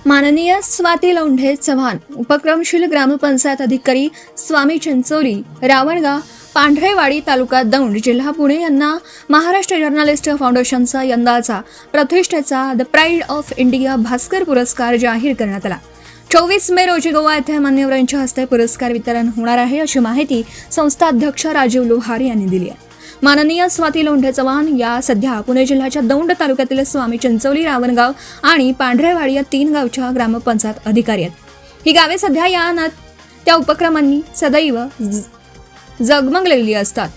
माननीय स्वाती लोंढे चव्हाण, उपक्रमशील ग्रामपंचायत अधिकारी स्वामी चिंचोली, रावणगाव, पांढरेवाडी, तालुका दौंड, जिल्हा पुणे यांना महाराष्ट्र जर्नलिस्ट फाउंडेशनचा यंदाचा प्रतिष्ठेचा the pride of India Bhaskar पुरस्कार जाहीर करण्यात आला। 24 मे रोजी गोवा येथे मान्यवरांच्या हस्ते पुरस्कार वितरण होणार आहे, अशी माहिती संस्था अध्यक्ष राजीव लोहार यांनी दिली आहे। माननीय स्वाती लोंढे चव्हाण या सध्या पुणे जिल्ह्याच्या दौंड तालुक्यातील स्वामी चिंचोली, रावणगाव आणि पांढरेवाडी या 3 गावच्या ग्रामपंचायत अधिकारी आहेत। ही गावे सध्या या ना त्या उपक्रमांनी सदैव जगमगलेली असतात।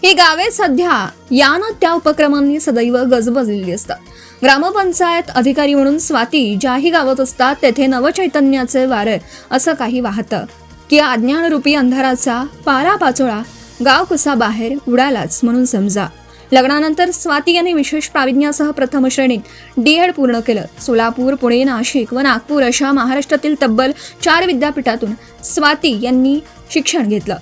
ही गावे सध्या या ना त्या उपक्रमांनी सदैव गजबजलेली असतात। ग्रामपंचायत अधिकारी म्हणून स्वाती ज्याही गावात असतात तेथे नवचैतन्याचे वारे असं काही वाहतं की अज्ञानरूपी अंधाराचा पारापाचोळा गाव कसा बाहेर उडालाच म्हणून समजा। लग्नानंतर स्वाती यांनी विशेष प्राविण्यासह प्रथम श्रेणीत D.Ed पूर्ण केलं। सोलापूर, पुणे, नाशिक व नागपूर अशा महाराष्ट्रातील तब्बल 4 विद्यापीठातून स्वाती यांनी शिक्षण घेतलं।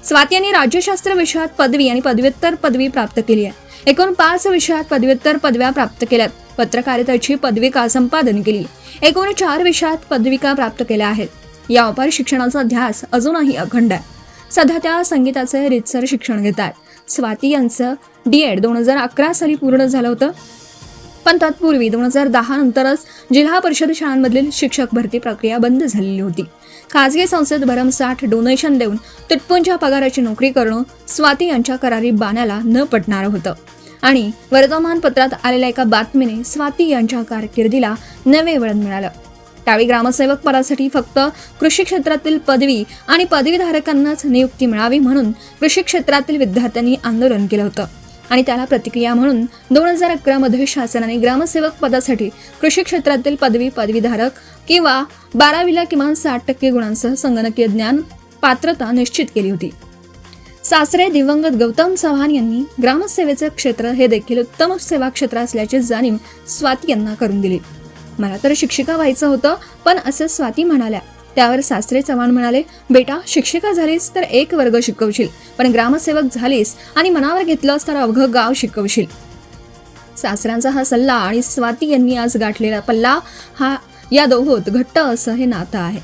स्वाती यांनी राज्यशास्त्र विषयात पदवी आणि पदव्युत्तर पदवी प्राप्त केली आहे। एकूण 5 विषयात पदव्युत्तर पदव्या प्राप्त केल्यात। पत्रकारितेची पदविका संपादन केली। एकूण 4 विषयात पदविका प्राप्त केल्या आहेत। या अपार शिक्षणाचा ध्यास अजूनही अखंड आहे। सध्या त्या संगीताचे रीतसर शिक्षण घेतात। स्वाती यांचं D.Ed 2011 साली पूर्ण झालं होतं, पण तत्पूर्वी 2010 नंतरच जिल्हा परिषद शाळांमधील शिक्षक भरती प्रक्रिया बंद झालेली होती। खासगी संस्थेत भरमसाठ डोनेशन देऊन तुटपुंज्या पगाराची नोकरी करणं स्वाती यांच्या करारी बाण्याला न पटणारं होतं आणि वर्तमानपत्रात आलेल्या एका बातमीने स्वाती यांच्या कारकिर्दीला नवे वळण मिळालं। त्यावेळी ग्रामसेवक पदासाठी फक्त कृषी क्षेत्रातील पदवी आणि पदवीधारकांनाच नियुक्ती मिळावी म्हणून कृषी क्षेत्रातील विद्यार्थ्यांनी आंदोलन केलं होतं आणि त्याला प्रतिक्रिया म्हणून 2011 मध्ये शासनाने ग्रामसेवक पदासाठी कृषी क्षेत्रातील पदवीधारक किंवा 12वीला किमान 60% गुणांसह संगणकीय ज्ञान पात्रता निश्चित केली होती। सासरे दिवंगत गौतम चव्हाण यांनी ग्रामसेवेचे क्षेत्र हे देखील उत्तम सेवा क्षेत्र असल्याची जाणीव स्वाती यांना करून दिली। मला तर शिक्षिका व्हायचं होतं, पण असं स्वाती म्हणाल्या। त्यावर सासरे चव्हाण म्हणाले, बेटा शिक्षिका झालीस तर 1 वर्ग शिकवशील, पण ग्रामसेवक झालीस आणि मनावर घेतलंस तर अवघं गाव शिकवशील। सासऱ्यांचा हा सल्ला आणि स्वाती यांनी आज गाठलेला पल्ला हा या दोहोत घट्ट असं हे नातं आहे।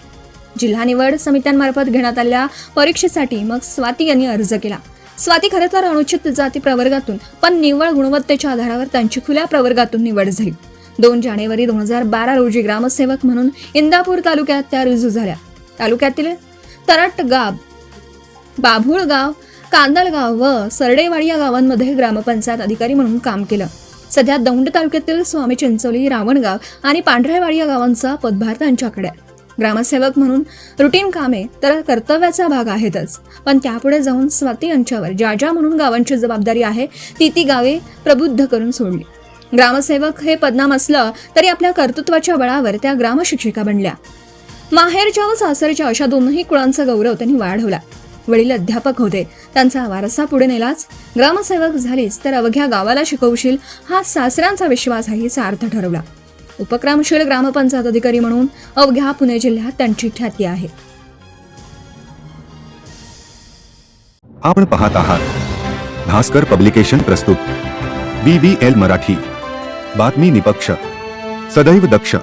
जिल्हा निवड समित्यांमार्फत घेण्यात आलेल्या परीक्षेसाठी मग स्वाती यांनी अर्ज केला। स्वाती खरं तर अनुचित जाती प्रवर्गातून, पण निव्वळ गुणवत्तेच्या आधारावर त्यांची खुल्या प्रवर्गातून निवड झाली। 2 जानेवारी 2012 रोजी ग्रामसेवक म्हणून इंदापूर तालुक्यात त्या रुजू झाल्या। तालुक्यातील तरटगाव, बाभुळगाव, कांदलगाव व सरडेवाडी या गावांमध्ये ग्रामपंचायत अधिकारी म्हणून काम केलं। सध्या दौंड तालुक्यातील स्वामी चिंचोली, रावणगाव आणि पांढरेवाडी या गावांचा पदभार त्यांच्याकडे आहे। ग्रामसेवक म्हणून रुटीन कामे तर कर्तव्याचा भाग आहेतच, पण त्यापुढे जाऊन स्वाती यांच्यावर ज्या म्हणून गावांची जबाबदारी आहे ती गावे प्रबुद्ध करून सोडली। ग्रामसेवक हे पदनाम असलं तरी आपल्या कर्तृत्वाच्या बळावर त्या ग्रामशिक्षिका बनल्या। माहेरच्या व सासरच्या अशा दोन्ही कुळांचा गौरव त्यांनी वाढवला। वडील अध्यापक होते, त्यांचा वारसा पुढे नेलाच। ग्रामसेवक झालीच तर अवघ्या गावाला शिकवशील हा सासऱ्यांचा विश्वासही सार्थ ठरवला। उपक्रमशील ग्रामपंचायत अधिकारी म्हणून अवघ्या पुणे जिल्ह्यात त्यांची ख्याती आहे। आपण पाहत आहात भास्कर पब्लिकेशन प्रस्तुत BBL मराठी, बातमी निपक्ष, सदैव दक्ष।